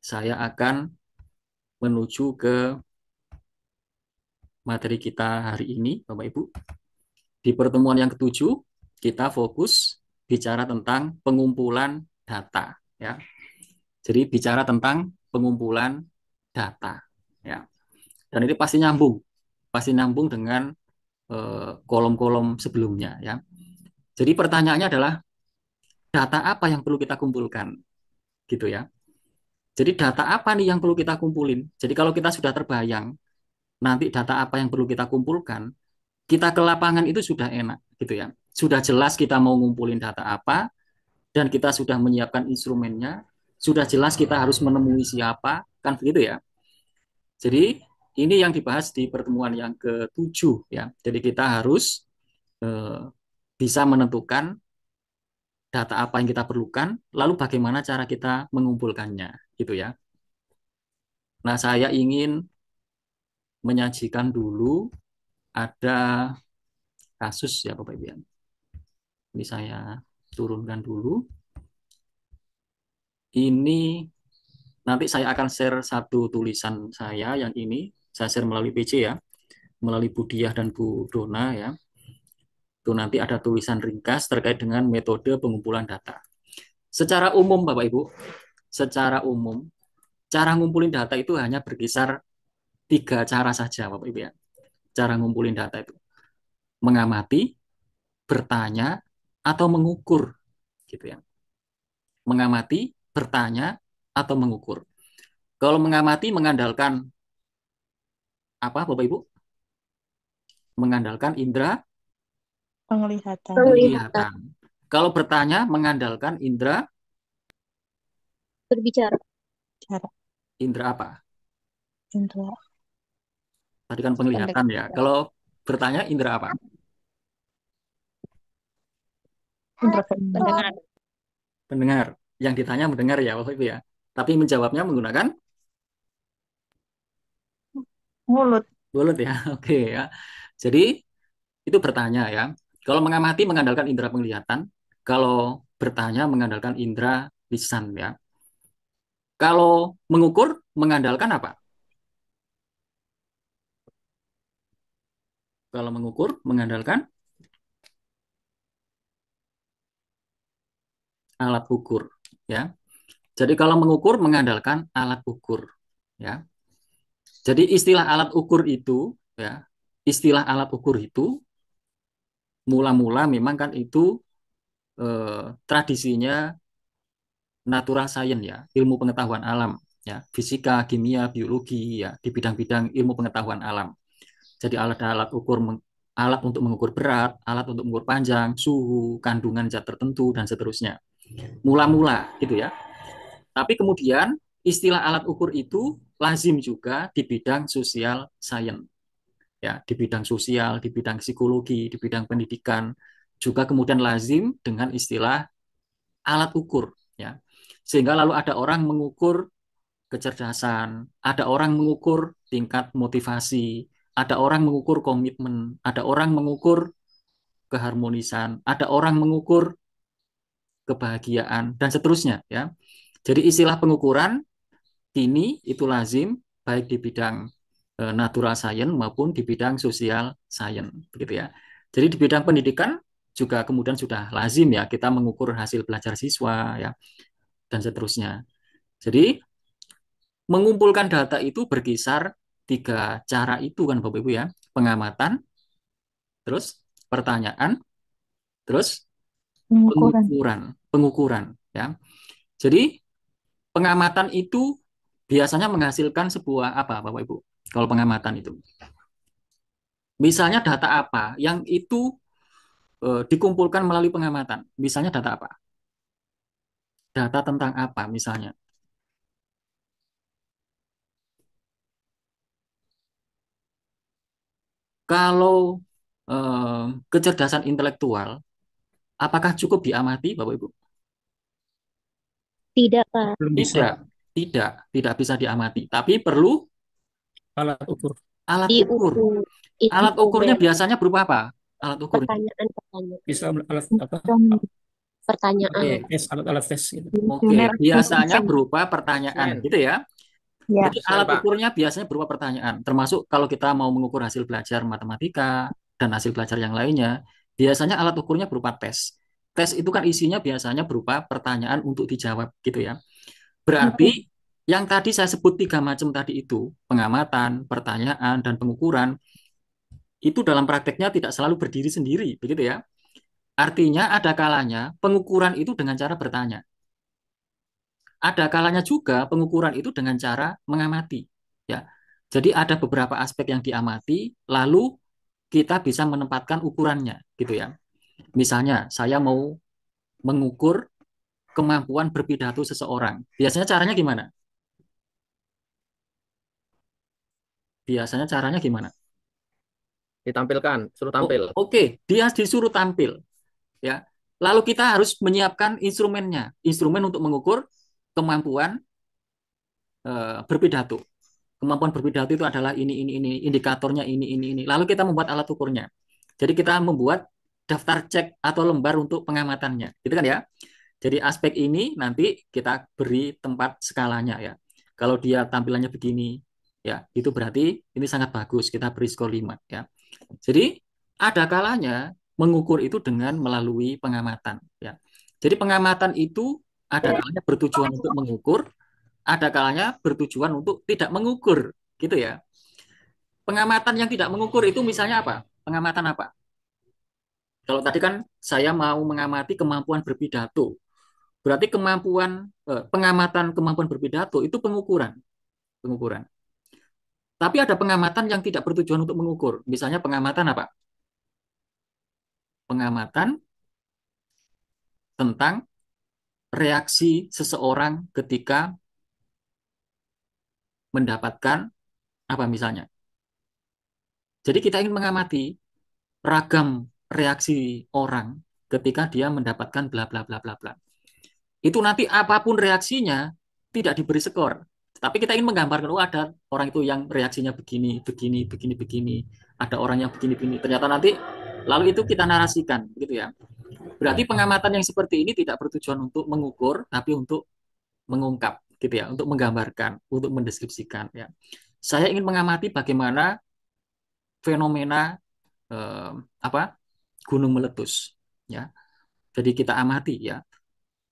saya akan menuju ke materi kita hari ini, Bapak Ibu. Di pertemuan yang ketujuh, kita fokus bicara tentang pengumpulan data. Ya. Jadi bicara tentang pengumpulan data. Ya. Dan ini pasti nyambung dengan kolom-kolom sebelumnya. Ya. Jadi pertanyaannya adalah data apa yang perlu kita kumpulkan, gitu ya. Jadi data apa nih yang perlu kita kumpulin? Jadi kalau kita sudah terbayang nanti data apa yang perlu kita kumpulkan, kita ke lapangan itu sudah enak gitu ya. Sudah jelas kita mau ngumpulin data apa dan kita sudah menyiapkan instrumennya, sudah jelas kita harus menemui siapa, kan begitu ya. Jadi ini yang dibahas di pertemuan yang ketujuh ya. Jadi kita harus eh, bisa menentukan data apa yang kita perlukan, lalu bagaimana cara kita mengumpulkannya gitu ya. Nah, saya ingin menyajikan dulu ada kasus ya Bapak Ibu. Ini saya turunkan dulu. Ini nanti saya akan share satu tulisan saya yang ini. Saya share melalui PC ya. Melalui Bu Diah dan Bu Dona ya. Itu nanti ada tulisan ringkas terkait dengan metode pengumpulan data. Secara umum Bapak Ibu, secara umum, cara ngumpulin data itu hanya berkisar tiga cara saja Bapak Ibu ya. Cara ngumpulin data itu. Mengamati, bertanya, atau mengukur. Gitu ya. Mengamati, bertanya, atau mengukur. Kalau mengamati mengandalkan apa Bapak Ibu? Mengandalkan indera Penglihatan. Penglihatan. penglihatan. Kalau bertanya mengandalkan indera Berbicara. Cara indera apa? indera Tadi kan penglihatan ya. pendengar. Kalau bertanya indera apa? Indera pendengar. Pendengar. Pendengar. Yang ditanya mendengar ya Bapak Ibu ya. Tapi menjawabnya menggunakan Mulut. mulut ya. Oke ya. Jadi itu bertanya ya. Kalau mengamati mengandalkan indera penglihatan, kalau bertanya mengandalkan indera lisan ya. Kalau mengukur mengandalkan apa? Kalau mengukur mengandalkan alat ukur ya. Jadi kalau mengukur mengandalkan alat ukur ya. Jadi istilah alat ukur itu ya, istilah alat ukur itu mula-mula memang kan itu tradisinya natural science ya, ilmu pengetahuan alam ya, fisika, kimia, biologi ya, di bidang-bidang ilmu pengetahuan alam. Jadi alat-alat ukur alat untuk mengukur berat, alat untuk mengukur panjang, suhu, kandungan zat tertentu dan seterusnya. Mula-mula gitu ya. Tapi kemudian istilah alat ukur itu lazim juga di bidang sosial science ya, di bidang sosial, di bidang psikologi, di bidang pendidikan, juga kemudian lazim dengan istilah alat ukur ya. Sehingga lalu ada orang mengukur kecerdasan, ada orang mengukur tingkat motivasi, ada orang mengukur komitmen, ada orang mengukur keharmonisan, ada orang mengukur kebahagiaan dan seterusnya ya. Jadi istilah pengukuran kini itu lazim baik di bidang natural science maupun di bidang sosial science begitu ya. Jadi di bidang pendidikan juga kemudian sudah lazim ya kita mengukur hasil belajar siswa ya dan seterusnya. Jadi mengumpulkan data itu berkisar tiga cara itu kan Bapak Ibu ya. Pengamatan, terus pertanyaan, terus Pengukuran. pengukuran ya. Jadi pengamatan itu biasanya menghasilkan sebuah apa Bapak Ibu? Kalau pengamatan itu. Misalnya data apa yang itu dikumpulkan melalui pengamatan. Misalnya data apa? Data tentang apa misalnya? Kalau kecerdasan intelektual, apakah cukup diamati Bapak Ibu? Tidak, Pak. Belum bisa. Tidak, tidak bisa diamati. Tapi perlu Alat ukur. alat ukur. Diukur. Alat ukurnya Instrumen. biasanya berupa apa? Alat ukurnya. Pertanyaan-pertanyaan. Bisa alat apa? pertanyaan. Oke, Tes, alat-alat tes gitu. oke. Kuesioner Biasanya dosen. berupa pertanyaan, Sen, gitu ya. Ya, Jadi sen alat Pak. ukurnya biasanya berupa pertanyaan, termasuk kalau kita mau mengukur hasil belajar matematika dan hasil belajar yang lainnya, biasanya alat ukurnya berupa tes. Tes itu kan isinya biasanya berupa pertanyaan untuk dijawab, gitu ya. Berarti yang tadi saya sebut 3 macam tadi itu, pengamatan, pertanyaan, dan pengukuran, itu dalam prakteknya tidak selalu berdiri sendiri, begitu ya. Artinya ada kalanya pengukuran itu dengan cara bertanya. Ada kalanya juga pengukuran itu dengan cara mengamati, ya. Jadi ada beberapa aspek yang diamati, lalu kita bisa menempatkan ukurannya, gitu ya. Misalnya saya mau mengukur kemampuan berpidato seseorang. Biasanya caranya gimana? Biasanya caranya gimana? Ditampilkan, suruh Oh, tampil. oke, dia disuruh tampil, ya. Lalu kita harus menyiapkan instrumennya, instrumen untuk mengukur kemampuan berpidato. Kemampuan berpidato itu adalah ini, indikatornya ini. Lalu kita membuat alat ukurnya. Jadi kita membuat daftar cek atau lembar untuk pengamatannya, gitu kan ya. Jadi aspek ini nanti kita beri tempat skalanya ya. Kalau dia tampilannya begini, ya itu berarti ini sangat bagus. Kita beri skor 5 ya. Jadi ada kalanya mengukur itu dengan melalui pengamatan ya. Jadi pengamatan itu ada kalanya bertujuan untuk mengukur, ada kalanya bertujuan untuk tidak mengukur, gitu ya. Pengamatan yang tidak mengukur itu misalnya apa? Pengamatan apa? Kalau tadi kan saya mau mengamati kemampuan berpidato. Berarti pengamatan kemampuan berpidato itu pengukuran. Tapi ada pengamatan yang tidak bertujuan untuk mengukur. Misalnya pengamatan apa? Pengamatan tentang reaksi seseorang ketika mendapatkan apa misalnya. Jadi kita ingin mengamati ragam reaksi orang ketika dia mendapatkan bla bla bla bla bla. Itu nanti apapun reaksinya tidak diberi skor. Tapi kita ingin menggambarkan, oh ada orang itu yang reaksinya begini, begini, begini, begini. Ada orang yang begini, begini. Ternyata nanti lalu itu kita narasikan, gitu ya. Berarti pengamatan yang seperti ini tidak bertujuan untuk mengukur, tapi untuk mengungkap, gitu ya, untuk menggambarkan, untuk mendeskripsikan. Ya. Saya ingin mengamati bagaimana fenomena eh, apa gunung meletus, ya. Jadi kita amati ya,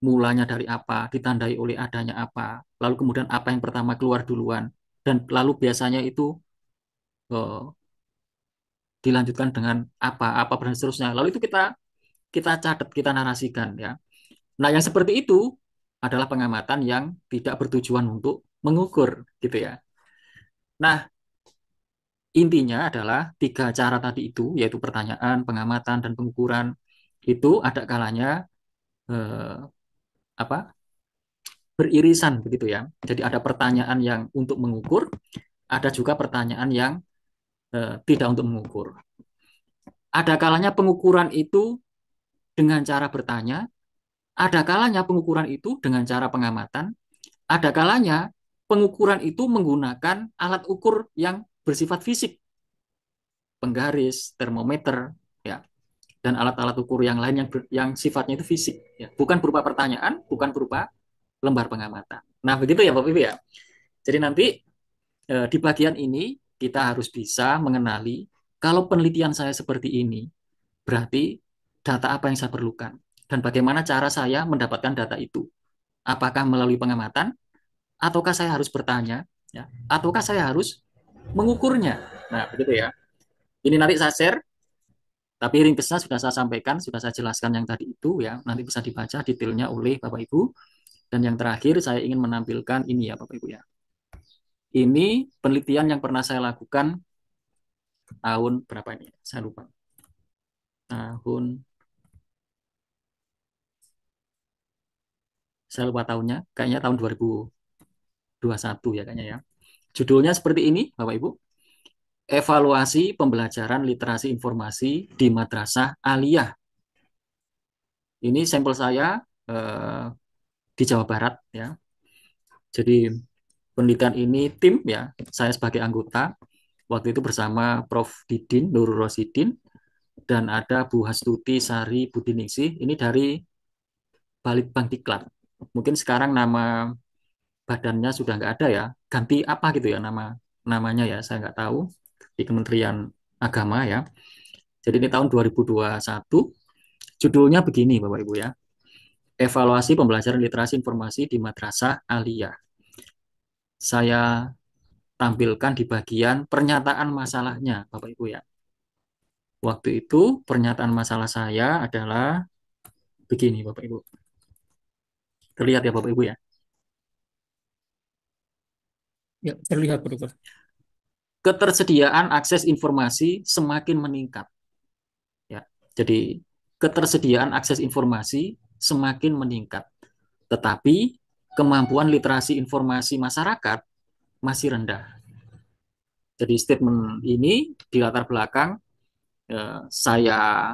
mulanya dari apa, ditandai oleh adanya apa, lalu kemudian apa yang pertama keluar duluan, dan lalu biasanya itu eh, dilanjutkan dengan apa dan seterusnya. Lalu itu kita kita catat, kita narasikan ya. Nah, yang seperti itu adalah pengamatan yang tidak bertujuan untuk mengukur, gitu ya. Nah, intinya adalah 3 cara tadi itu, yaitu pertanyaan, pengamatan, dan pengukuran. Itu ada kalanya eh, apa beririsan begitu ya. Jadi ada pertanyaan yang untuk mengukur, ada juga pertanyaan yang tidak untuk mengukur. Ada kalanya pengukuran itu dengan cara bertanya, ada kalanya pengukuran itu dengan cara pengamatan, ada kalanya pengukuran itu menggunakan alat ukur yang bersifat fisik, penggaris, termometer, ya, dan alat-alat ukur yang lain yang sifatnya itu fisik, ya, bukan berupa pertanyaan, bukan berupa lembar pengamatan. Nah, begitu ya Bapak Ibu ya. Jadi nanti di bagian ini kita harus bisa mengenali kalau penelitian saya seperti ini, berarti data apa yang saya perlukan dan bagaimana cara saya mendapatkan data itu. Apakah melalui pengamatan, ataukah saya harus bertanya, ya, ataukah saya harus mengukurnya. Nah, begitu ya. Ini nanti saya share, tapi ringkesnya sudah saya sampaikan, sudah saya jelaskan yang tadi itu ya. Nanti bisa dibaca detailnya oleh Bapak Ibu. Dan yang terakhir saya ingin menampilkan ini ya Bapak Ibu ya. Ini penelitian yang pernah saya lakukan tahun berapa ini? Saya lupa. Tahun, saya lupa tahunnya. Kayaknya tahun 2021 ya kayaknya ya. Judulnya seperti ini Bapak Ibu. Evaluasi pembelajaran literasi informasi di Madrasah Aliyah. Ini sampel saya di Jawa Barat ya. Jadi penelitian ini tim ya, saya sebagai anggota waktu itu bersama Prof. Didin Nurul Rosidin dan ada Bu Hastuti Sari Budiningsih. Ini dari Balitbank Diklat. Mungkin sekarang nama badannya sudah nggak ada ya, ganti apa gitu ya namanya ya, saya nggak tahu di Kementerian Agama ya. Jadi ini tahun 2021, judulnya begini Bapak Ibu ya, evaluasi pembelajaran literasi informasi di Madrasah Aliyah. Saya tampilkan di bagian pernyataan masalahnya Bapak Ibu ya. Waktu itu pernyataan masalah saya adalah begini Bapak Ibu. Terlihat ya Bapak Ibu ya. Ya, terlihat Prof. Ketersediaan akses informasi semakin meningkat. Ya, jadi ketersediaan akses informasi semakin meningkat, tetapi kemampuan literasi informasi masyarakat masih rendah. Jadi statement ini di latar belakang saya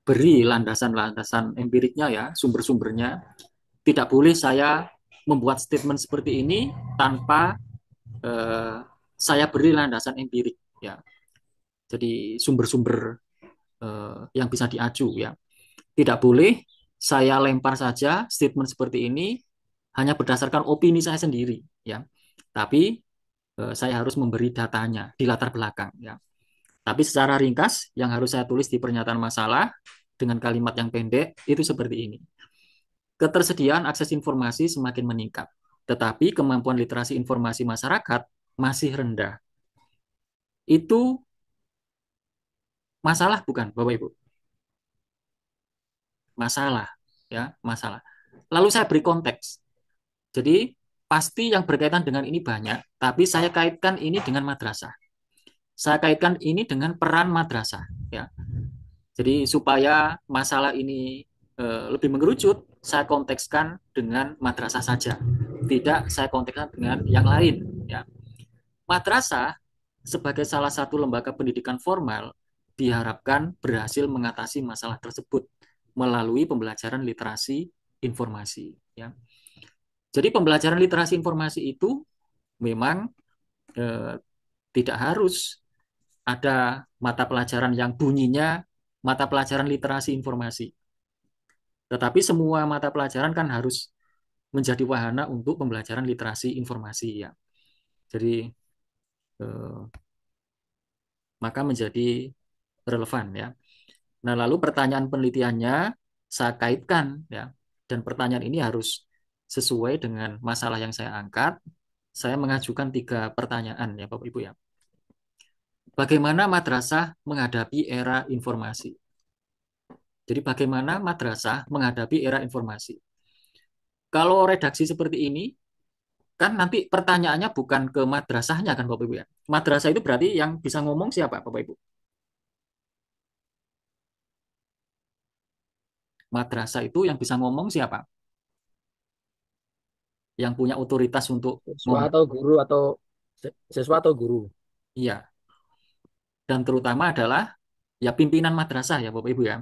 beri landasan-landasan empiriknya ya, sumber-sumbernya. Tidak boleh saya membuat statement seperti ini tanpa saya beri landasan empirik ya. Jadi sumber-sumber yang bisa diaju ya. Tidak boleh saya lempar saja statement seperti ini hanya berdasarkan opini saya sendiri ya. Tapi saya harus memberi datanya di latar belakang ya. Tapi secara ringkas yang harus saya tulis di pernyataan masalah dengan kalimat yang pendek itu seperti ini. Ketersediaan akses informasi semakin meningkat, tetapi kemampuan literasi informasi masyarakat masih rendah. Itu masalah bukan, Bapak Ibu? Masalah, ya, masalah. Lalu saya beri konteks. Jadi pasti yang berkaitan dengan ini banyak, tapi saya kaitkan ini dengan madrasah. Saya kaitkan ini dengan peran madrasah, ya. Jadi supaya masalah ini lebih mengerucut, saya kontekskan dengan madrasah saja. Tidak saya kontekskan dengan yang lain, ya. Madrasah sebagai salah satu lembaga pendidikan formal diharapkan berhasil mengatasi masalah tersebut melalui pembelajaran literasi informasi, ya. Jadi pembelajaran literasi informasi itu memang eh, tidak harus ada mata pelajaran yang bunyinya mata pelajaran literasi informasi. Tetapi semua mata pelajaran kan harus menjadi wahana untuk pembelajaran literasi informasi ya. Jadi eh, maka menjadi relevan ya. Nah, lalu pertanyaan penelitiannya saya kaitkan ya. Dan pertanyaan ini harus sesuai dengan masalah yang saya angkat. Saya mengajukan 3 pertanyaan ya Bapak Ibu ya. Bagaimana madrasah menghadapi era informasi? Jadi bagaimana madrasah menghadapi era informasi? Kalau redaksi seperti ini, kan nanti pertanyaannya bukan ke madrasahnya kan Bapak Ibu ya. Madrasah itu berarti yang bisa ngomong siapa Bapak Ibu? Madrasah itu yang bisa ngomong siapa? Yang punya otoritas untuk Siswa ngomong. atau guru atau siswa atau guru. Iya. Dan terutama adalah ya pimpinan madrasah ya Bapak Ibu ya.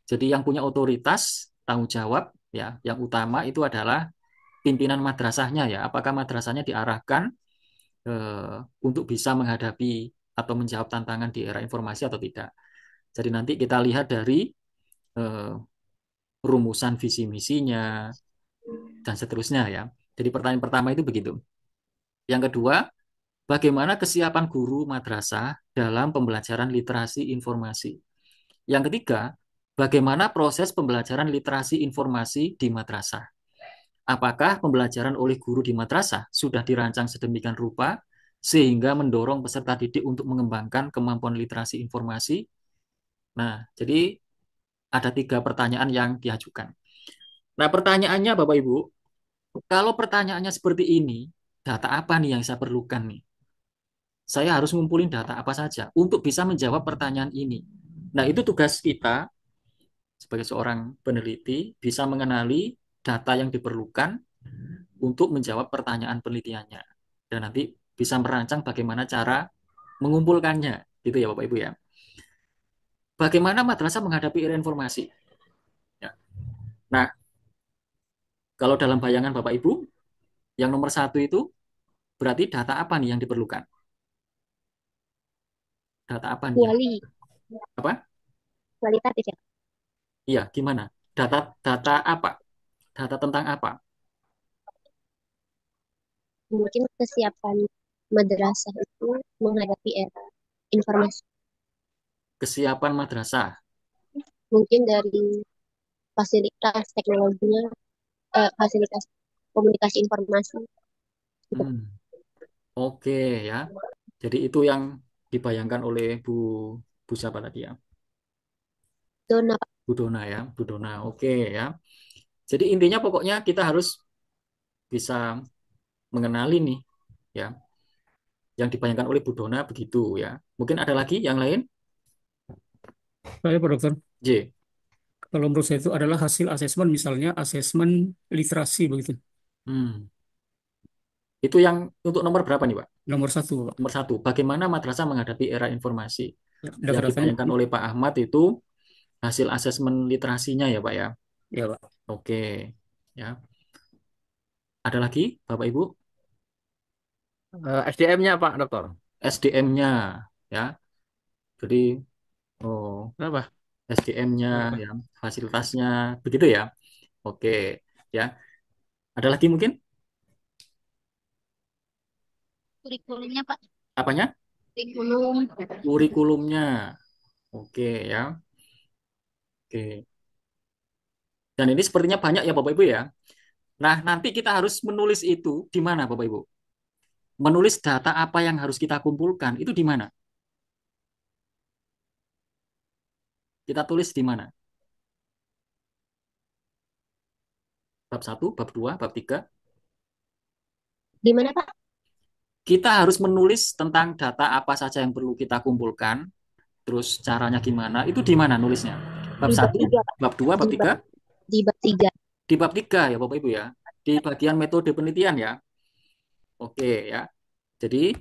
Jadi yang punya otoritas, tanggung jawab ya, yang utama itu adalah pimpinan madrasahnya ya. Apakah madrasahnya diarahkan untuk bisa menghadapi atau menjawab tantangan di era informasi atau tidak. Jadi nanti kita lihat dari eh, rumusan visi misinya dan seterusnya ya. Jadi pertanyaan pertama itu begitu. Yang kedua, bagaimana kesiapan guru madrasah dalam pembelajaran literasi informasi? Yang ketiga, bagaimana proses pembelajaran literasi informasi di madrasah? Apakah pembelajaran oleh guru di madrasah sudah dirancang sedemikian rupa sehingga mendorong peserta didik untuk mengembangkan kemampuan literasi informasi? Nah, jadi ada 3 pertanyaan yang diajukan. Nah, pertanyaannya Bapak Ibu, kalau pertanyaannya seperti ini, data apa nih yang saya perlukan nih? Saya harus ngumpulin data apa saja untuk bisa menjawab pertanyaan ini. Nah, itu tugas kita sebagai seorang peneliti bisa mengenali data yang diperlukan untuk menjawab pertanyaan penelitiannya. Dan nanti bisa merancang bagaimana cara mengumpulkannya. Gitu ya Bapak Ibu ya. Bagaimana madrasah menghadapi era informasi? Ya. Nah, kalau dalam bayangan Bapak Ibu, yang nomor 1 itu berarti data apa nih yang diperlukan? Data apa nih yang Kuali, apa? kualitatif ya. Iya, gimana? Data data apa? Data tentang apa? Mungkin kesiapan madrasah itu menghadapi era informasi. Kesiapan madrasah. Mungkin dari fasilitas teknologinya, fasilitas komunikasi informasi. Hmm, oke ya. Jadi itu yang dibayangkan oleh Bu siapa tadi ya? Zona Bu Dona ya, Bu Dona. Oke ya. Jadi intinya pokoknya kita harus bisa mengenali nih ya, yang dibayangkan oleh Bu Dona begitu ya. Mungkin ada lagi yang lain? Saya, Pak Dokter, J. kalau menurut saya itu adalah hasil asesmen, misalnya asesmen literasi begitu. Hmm. Itu yang untuk nomor berapa nih, Pak? Nomor satu, Pak. Nomor satu, bagaimana madrasah menghadapi era informasi? Ya, Yang data-datanya, dibayangkan oleh Pak Ahmad itu hasil asesmen literasinya ya, Pak ya. ya Pak. Oke, ya. Ada lagi, Bapak Ibu? SDM-nya Pak Dokter. SDM-nya, ya. Jadi, oh, Apa? SDM-nya, Apa? ya, fasilitasnya, begitu ya. Oke, ya. Ada lagi mungkin? kurikulumnya Pak. Apanya? Kurikulum. Kurikulumnya. Oke, ya. Oke. Dan ini sepertinya banyak ya, Bapak Ibu ya. Nah, nanti kita harus menulis itu di mana, Bapak Ibu? Menulis data apa yang harus kita kumpulkan itu di mana? Kita tulis di mana? Bab satu, bab 2, bab 3. Di mana Pak? Kita harus menulis tentang data apa saja yang perlu kita kumpulkan, terus caranya gimana, itu di mana nulisnya? Bab Di bab satu, 3 Pak. bab 2, Di bab bab, 3, di bab 3. di bab 3 ya Bapak Ibu ya. Di bagian metode penelitian ya. Oke ya. Jadi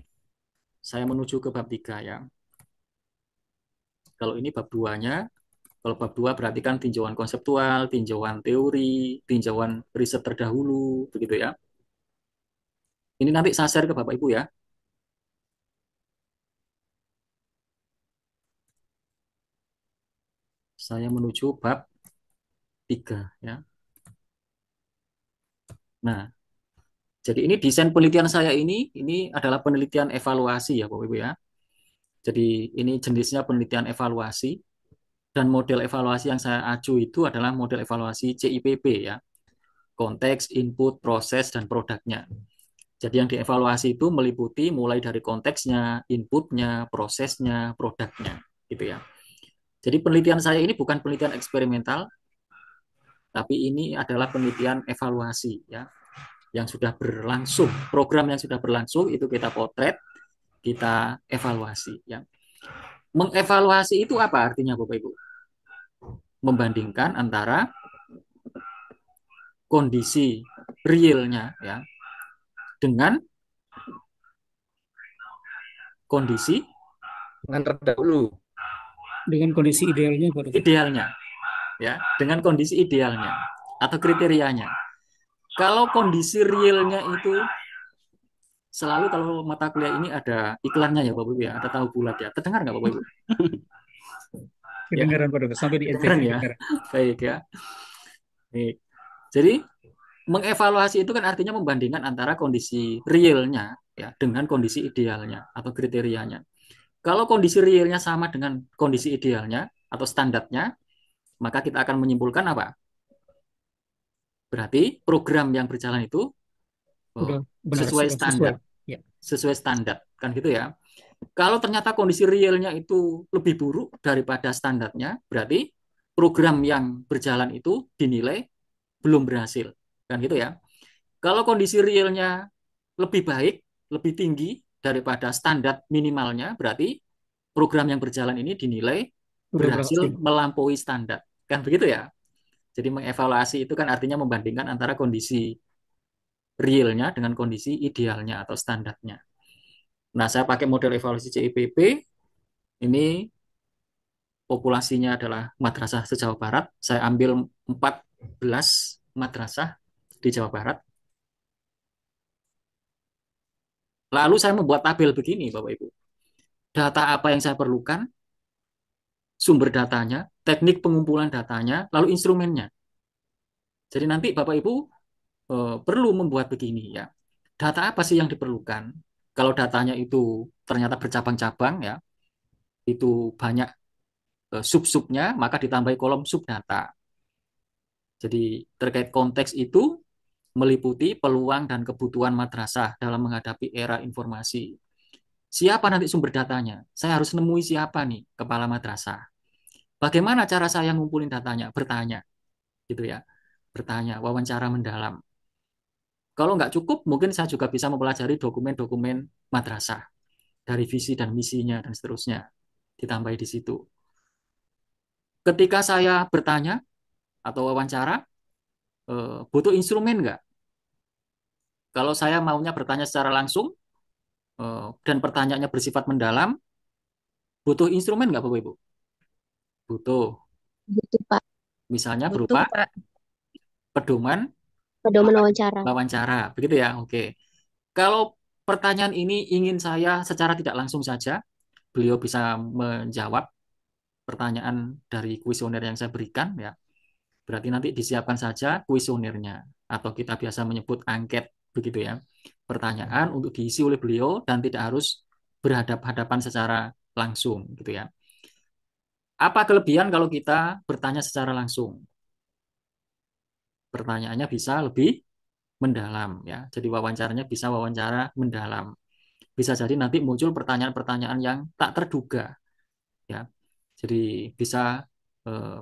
saya menuju ke bab 3 ya. Kalau ini bab 2-nya, kalau bab 2 berarti kan tinjauan konseptual, tinjauan teori, tinjauan riset terdahulu, begitu ya. Ini nanti saya share ke Bapak Ibu ya. Saya menuju bab 3 ya. Nah, jadi ini desain penelitian saya ini adalah penelitian evaluasi ya Bapak Ibu ya. Jadi ini jenisnya penelitian evaluasi dan model evaluasi yang saya acu itu adalah model evaluasi CIPP ya. Konteks, input, proses, dan produknya. Jadi yang dievaluasi itu meliputi mulai dari konteksnya, inputnya, prosesnya, produknya gitu ya. Jadi penelitian saya ini bukan penelitian eksperimental, tapi ini adalah penelitian evaluasi ya, yang sudah berlangsung, program yang sudah berlangsung itu kita potret, kita evaluasi ya. Mengevaluasi itu apa artinya Bapak Ibu? Membandingkan antara kondisi realnya ya dengan kondisi Dengan terdahulu. Dengan kondisi idealnya, Pak Dokter. idealnya ya, dengan kondisi idealnya atau kriterianya. Kalau kondisi realnya itu selalu, kalau mata kuliah ini ada iklannya ya Bapak Ibu ya, ada tahu bulat ya. Terdengar nggak Bapak Ibu? Ya, Kedengaran, Pak Dokter, sampai di NTV kedengaran ya. kedengaran. Baik ya. Baik. Jadi mengevaluasi itu kan artinya membandingkan antara kondisi realnya ya dengan kondisi idealnya atau kriterianya. Kalau kondisi realnya sama dengan kondisi idealnya atau standarnya, maka kita akan menyimpulkan apa? Berarti program yang berjalan itu Sudah benar, sesuai sudah sesuai. standar, Ya, sesuai standar kan gitu ya. Kalau ternyata kondisi realnya itu lebih buruk daripada standarnya, berarti program yang berjalan itu dinilai belum berhasil kan gitu ya. Kalau kondisi realnya lebih baik, lebih tinggi daripada standar minimalnya, berarti program yang berjalan ini dinilai sudah berhasil. berhasil melampaui standar. Kan begitu ya? Jadi mengevaluasi itu kan artinya membandingkan antara kondisi realnya dengan kondisi idealnya atau standarnya. Nah, saya pakai model evaluasi CIPP. Ini populasinya adalah madrasah se-Jawa Barat. Saya ambil 14 madrasah di Jawa Barat. Lalu saya membuat tabel begini, Bapak Ibu. Data apa yang saya perlukan, sumber datanya, teknik pengumpulan datanya, lalu instrumennya. Jadi nanti Bapak Ibu perlu membuat begini ya. Data apa sih yang diperlukan? Kalau datanya itu ternyata bercabang-cabang ya, itu banyak sub-subnya, maka ditambahi kolom subdata. Jadi terkait konteks itu meliputi peluang dan kebutuhan madrasah dalam menghadapi era informasi. Siapa nanti sumber datanya? Saya harus nemui siapa nih kepala madrasah. Bagaimana cara saya ngumpulin datanya? Bertanya, gitu ya. Bertanya, wawancara mendalam. Kalau nggak cukup, mungkin saya juga bisa mempelajari dokumen-dokumen madrasah dari visi dan misinya dan seterusnya. Ditambahi di situ. Ketika saya bertanya atau wawancara, butuh instrumen nggak? Kalau saya maunya bertanya secara langsung dan pertanyaannya bersifat mendalam, butuh instrumen nggak Bapak Ibu? Butuh. Butuh, Pak. Misalnya Butuh, berupa Pak. pedoman Pedoman wawancara. wawancara. Begitu ya? Oke. Kalau pertanyaan ini ingin saya secara tidak langsung saja, beliau bisa menjawab pertanyaan dari kuesioner yang saya berikan ya. Berarti nanti disiapkan saja kuesionernya atau kita biasa menyebut angket begitu ya. Pertanyaan untuk diisi oleh beliau dan tidak harus berhadap-hadapan secara langsung gitu ya. Apa kelebihan kalau kita bertanya secara langsung? Pertanyaannya bisa lebih mendalam ya. Jadi wawancaranya bisa wawancara mendalam. Bisa jadi nanti muncul pertanyaan-pertanyaan yang tak terduga ya. Jadi bisa eh,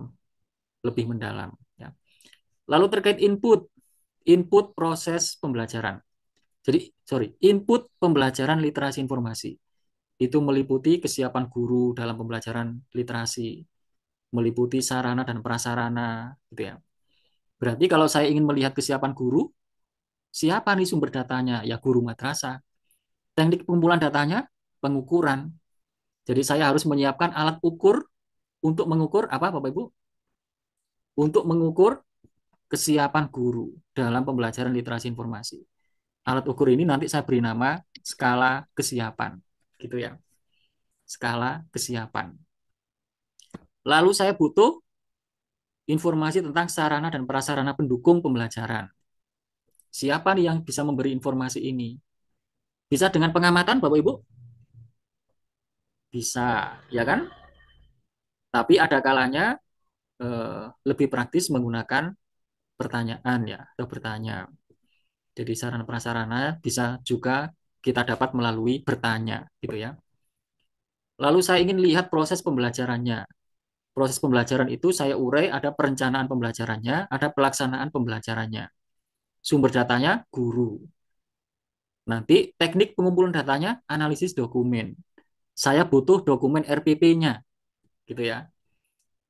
lebih mendalam ya. Lalu terkait input proses pembelajaran. Jadi input pembelajaran literasi informasi itu meliputi kesiapan guru dalam pembelajaran literasi, meliputi sarana dan prasarana gitu ya. Berarti kalau saya ingin melihat kesiapan guru, siapa nih sumber datanya? Ya guru madrasah. Teknik pengumpulan datanya, pengukuran. Jadi saya harus menyiapkan alat ukur untuk mengukur apa Bapak Ibu? Untuk mengukur kesiapan guru dalam pembelajaran literasi informasi. Alat ukur ini nanti saya beri nama skala kesiapan, gitu ya. Skala kesiapan. Lalu saya butuh informasi tentang sarana dan prasarana pendukung pembelajaran. Siapa nih yang bisa memberi informasi ini? Bisa dengan pengamatan, Bapak Ibu? Bisa, ya kan? Tapi ada kalanya lebih praktis menggunakan pertanyaan ya, atau bertanya. Jadi sarana prasarana bisa juga kita dapat melalui bertanya, gitu ya. Lalu saya ingin lihat proses pembelajarannya. Proses pembelajaran itu saya urai ada perencanaan pembelajarannya, ada pelaksanaan pembelajarannya. Sumber datanya guru. Nanti teknik pengumpulan datanya analisis dokumen. Saya butuh dokumen RPP-nya, gitu ya.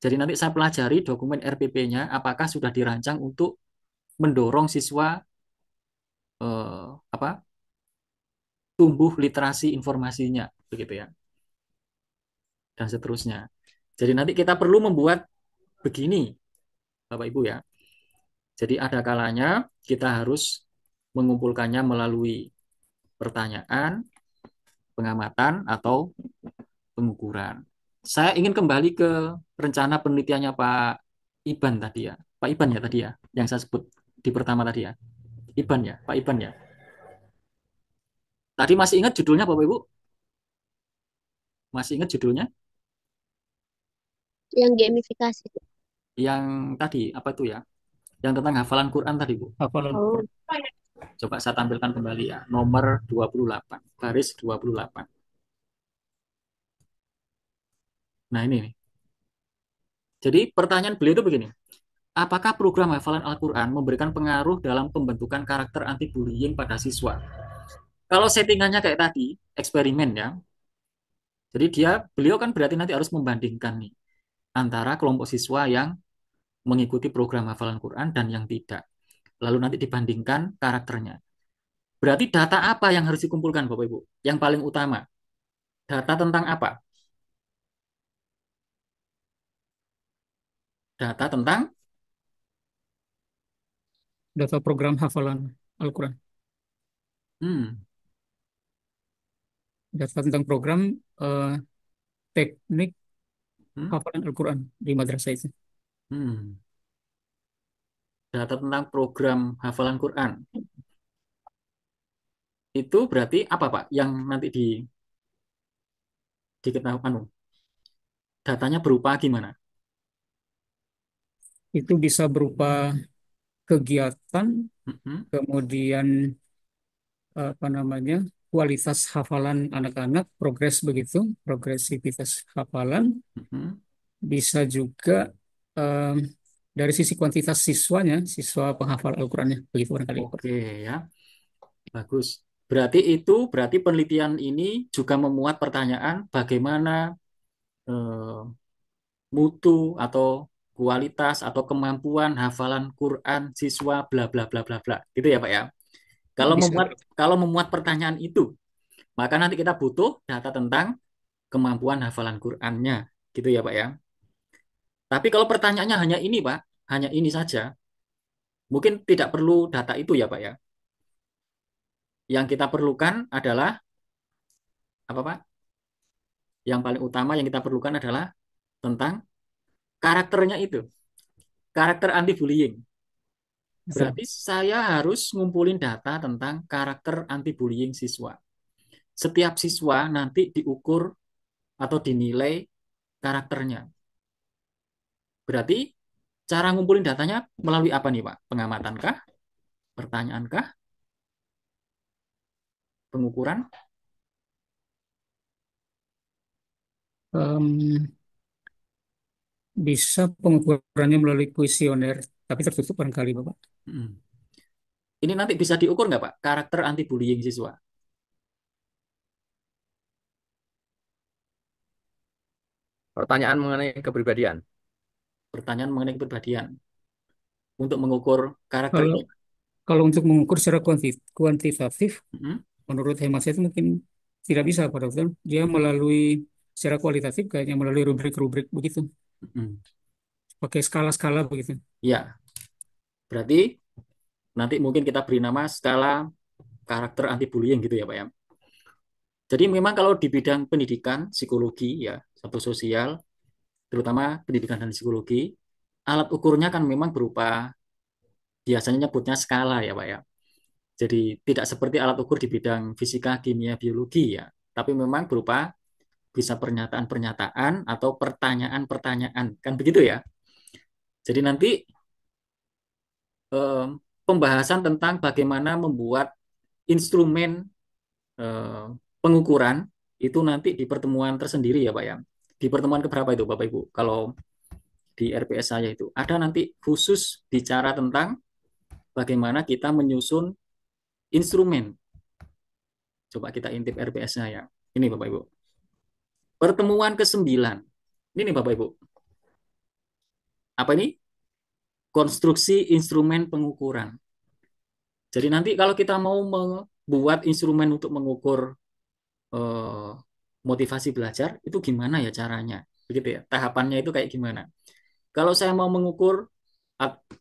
Jadi nanti saya pelajari dokumen RPP-nya apakah sudah dirancang untuk mendorong siswa apa tumbuh literasi informasinya, begitu ya, dan seterusnya. Jadi nanti kita perlu membuat begini, Bapak Ibu ya. Jadi ada kalanya kita harus mengumpulkannya melalui pertanyaan, pengamatan, atau pengukuran. Saya ingin kembali ke rencana penelitiannya Pak Iban tadi ya. Pak Iban ya tadi ya, yang saya sebut di pertama tadi ya. Iban ya, Pak Iban ya. Tadi masih ingat judulnya Bapak Ibu? Masih ingat judulnya? Yang gamifikasi. Yang tadi, apa itu ya? Yang tentang hafalan Quran tadi, Bu. Hafalan Oh, Quran. Coba saya tampilkan kembali ya. Nomor 28, baris 28. Nah ini nih. Jadi pertanyaan beliau itu begini. Apakah program hafalan Al-Quran memberikan pengaruh dalam pembentukan karakter anti-bullying pada siswa? Kalau settingannya kayak tadi, eksperimen ya. Jadi beliau kan berarti nanti harus membandingkan nih antara kelompok siswa yang mengikuti program hafalan Quran dan yang tidak. Lalu nanti dibandingkan karakternya. Berarti data apa yang harus dikumpulkan Bapak Ibu? Yang paling utama. Data tentang apa? Data tentang Data program hafalan Al-Quran. hmm, Data tentang program eh, teknik hmm, hafalan Al-Quran di madrasah itu. hmm. data tentang program hafalan Quran. Itu berarti apa, Pak? Yang nanti diketahui, datanya berupa gimana? Itu bisa berupa kegiatan, Mm-mm, kemudian apa namanya, kualitas hafalan anak-anak, progres begitu, progresivitas hafalan, mm-mm. bisa juga em, dari sisi kuantitas siswanya, siswa penghafal Al-Qur'annya, begitu barangkali. Oke ya, bagus. Berarti penelitian ini juga memuat pertanyaan bagaimana eh, mutu atau kualitas atau kemampuan hafalan Quran siswa bla bla bla bla bla. Gitu ya, Pak ya. Kalau Bisa. memuat kalau memuat pertanyaan itu, maka nanti kita butuh data tentang kemampuan hafalan Qurannya. Gitu ya, Pak ya. Tapi kalau pertanyaannya hanya ini, Pak, hanya ini saja, mungkin tidak perlu data itu ya, Pak ya. Yang kita perlukan adalah apa, Pak? Yang paling utama yang kita perlukan adalah tentang karakternya itu, karakter anti bullying. Bisa. Berarti saya harus ngumpulin data tentang karakter anti bullying siswa. Setiap siswa nanti diukur atau dinilai karakternya. Berarti cara ngumpulin datanya melalui apa nih, Pak? Pengamatankah? Pertanyaankah? Pengukuran? Em, Bisa pengukurannya melalui kuesioner, tapi tertutup barangkali, Bapak. Hmm. Ini nanti bisa diukur nggak, Pak? Karakter anti bullying siswa. Pertanyaan mengenai kepribadian. Pertanyaan mengenai kepribadian. Untuk mengukur karakter Kalau ini. kalau untuk mengukur secara kuantitatif, Hmm. menurut hemat saya itu mungkin tidak bisa, Pak Dokter. Dia melalui secara kualitatif kayaknya melalui rubrik-rubrik begitu, Hmm. pakai skala-skala begitu. Ya, berarti nanti mungkin kita beri nama skala karakter anti bullying gitu ya, Pak ya. Jadi memang kalau di bidang pendidikan, psikologi ya, atau sosial, terutama pendidikan dan psikologi, alat ukurnya kan memang berupa biasanya nyebutnya skala ya, Pak ya. Jadi tidak seperti alat ukur di bidang fisika, kimia, biologi ya, tapi memang berupa bisa pernyataan-pernyataan atau pertanyaan-pertanyaan, kan begitu ya. Jadi nanti eh, pembahasan tentang bagaimana membuat instrumen eh, pengukuran itu nanti di pertemuan tersendiri ya, Pak ya. Di pertemuan keberapa itu Bapak Ibu? Kalau di RPS saya itu ada nanti khusus bicara tentang bagaimana kita menyusun instrumen. Coba kita intip RPS saya. Ini Bapak Ibu. Pertemuan ke-9. Ini nih Bapak Ibu. Apa ini? Konstruksi instrumen pengukuran. Jadi nanti kalau kita mau membuat instrumen untuk mengukur eh, motivasi belajar, itu gimana ya caranya? Begitu ya. Tahapannya itu kayak gimana? Kalau saya mau mengukur,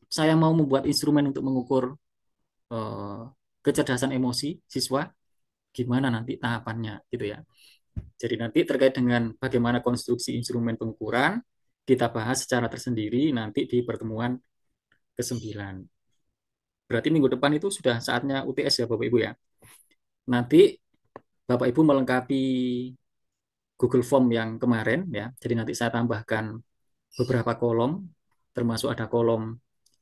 saya mau membuat instrumen untuk mengukur eh, kecerdasan emosi siswa, gimana nanti tahapannya gitu ya. Jadi nanti terkait dengan bagaimana konstruksi instrumen pengukuran, kita bahas secara tersendiri nanti di pertemuan ke-9. Berarti minggu depan itu sudah saatnya UTS ya Bapak Ibu ya. Nanti Bapak Ibu melengkapi Google Form yang kemarin ya. Jadi nanti saya tambahkan beberapa kolom, termasuk ada kolom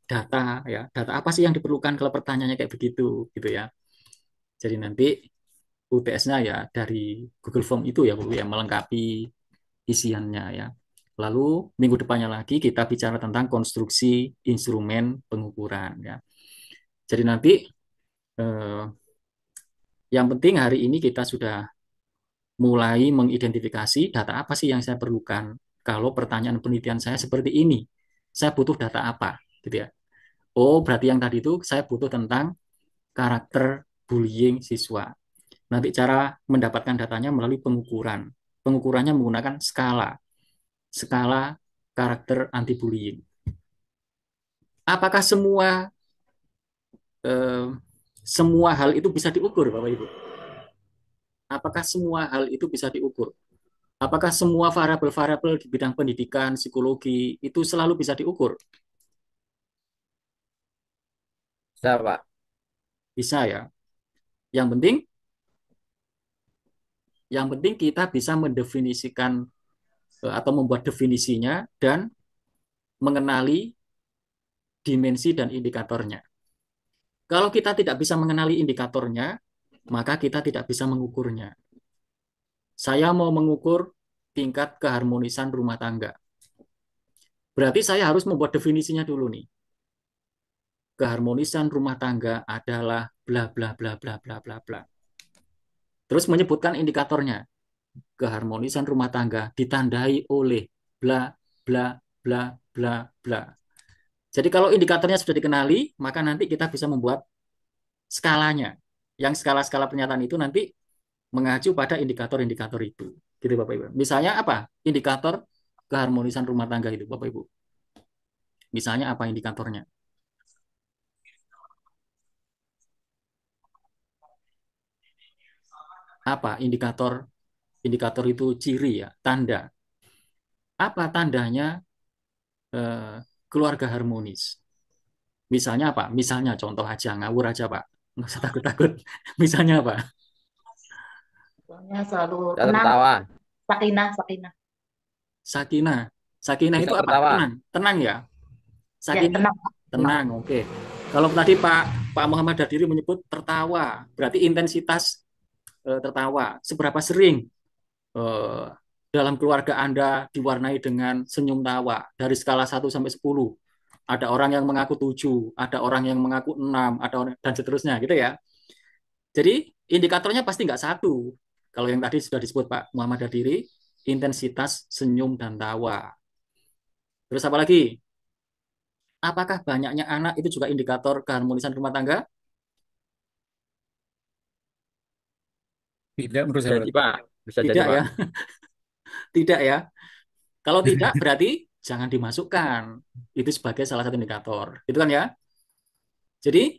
data ya. Data apa sih yang diperlukan kalau pertanyaannya kayak begitu gitu ya. Jadi nanti UTS-nya ya dari Google Form itu ya Bu ya melengkapi isiannya ya. Lalu minggu depannya lagi kita bicara tentang konstruksi instrumen pengukuran ya. Jadi nanti eh, yang penting hari ini kita sudah mulai mengidentifikasi data apa sih yang saya perlukan. Kalau pertanyaan penelitian saya seperti ini, saya butuh data apa, gitu ya. Oh, berarti yang tadi itu saya butuh tentang karakter bullying siswa. Nanti cara mendapatkan datanya melalui pengukuran. Pengukurannya menggunakan skala karakter anti bullying. Apakah eh, semua hal itu bisa diukur, Bapak Ibu? Apakah semua hal itu bisa diukur? Apakah semua variabel-variabel di bidang pendidikan, psikologi itu selalu bisa diukur? Bisa, Pak. Bisa ya. Yang penting kita bisa mendefinisikan atau membuat definisinya dan mengenali dimensi dan indikatornya. Kalau kita tidak bisa mengenali indikatornya, maka kita tidak bisa mengukurnya. Saya mau mengukur tingkat keharmonisan rumah tangga. Berarti saya harus membuat definisinya dulu nih. Keharmonisan rumah tangga adalah bla bla bla bla bla bla bla. Terus menyebutkan indikatornya. Keharmonisan rumah tangga ditandai oleh bla bla bla bla bla. Jadi kalau indikatornya sudah dikenali, maka nanti kita bisa membuat skalanya. Yang skala-skala pernyataan itu nanti mengacu pada indikator-indikator itu. Gitu Bapak Ibu. Misalnya apa? Indikator keharmonisan rumah tangga itu Bapak Ibu. Misalnya apa indikatornya? Apa indikator? Indikator itu ciri ya, tanda. Apa tandanya keluarga harmonis? Misalnya apa? Misalnya contoh aja, ngawur aja Pak. Nggak usah takut-takut. Misalnya apa? Soalnya selalu Bisa tenang, tertawa. sakinah, sakinah. Sakinah. Sakinah Bisa itu apa? tertawa. Tenang. Tenang ya. Ya, Sakinah tenang. tenang, oke. Kalau tadi Pak Muhammad Dadiri menyebut tertawa, berarti intensitas tertawa. Seberapa sering eh, dalam keluarga Anda diwarnai dengan senyum tawa dari skala 1 sampai 10? Ada orang yang mengaku 7, ada orang yang mengaku 6, ada orang, dan seterusnya gitu ya. Jadi indikatornya pasti nggak satu. Kalau yang tadi sudah disebut Pak Muhammad Dadiri, intensitas senyum dan tawa. Terus apa lagi? Apakah banyaknya anak itu juga indikator keharmonisan rumah tangga? Tidak menurut saya, Jadi, Pak. Pak. Bisa jadi, Tidak Pak. ya, tidak ya. Kalau tidak berarti jangan dimasukkan. Itu sebagai salah satu indikator. Itu kan ya. Jadi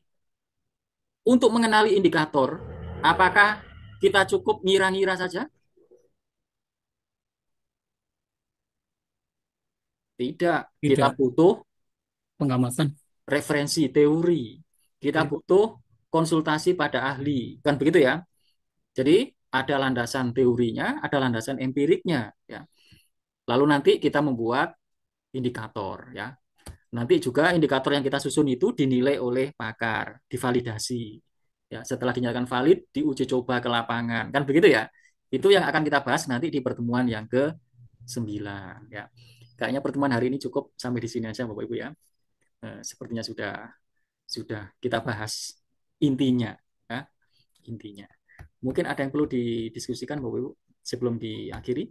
untuk mengenali indikator, apakah kita cukup ngira-ngira saja? Tidak. Kita Tidak. butuh Pengamatan. referensi teori. Kita Ya. butuh konsultasi pada ahli. Kan begitu ya. Jadi ada landasan teorinya, ada landasan empiriknya ya. Lalu nanti kita membuat indikator ya. Nanti juga indikator yang kita susun itu dinilai oleh pakar, divalidasi. Ya, setelah dinyatakan valid, diuji coba ke lapangan. Kan begitu ya? Itu yang akan kita bahas nanti di pertemuan yang ke-9 ya. Kayaknya pertemuan hari ini cukup sampai di sini aja Bapak Ibu ya. Sepertinya sudah kita bahas intinya ya, intinya. Mungkin ada yang perlu didiskusikan Bapak Ibu sebelum diakhiri.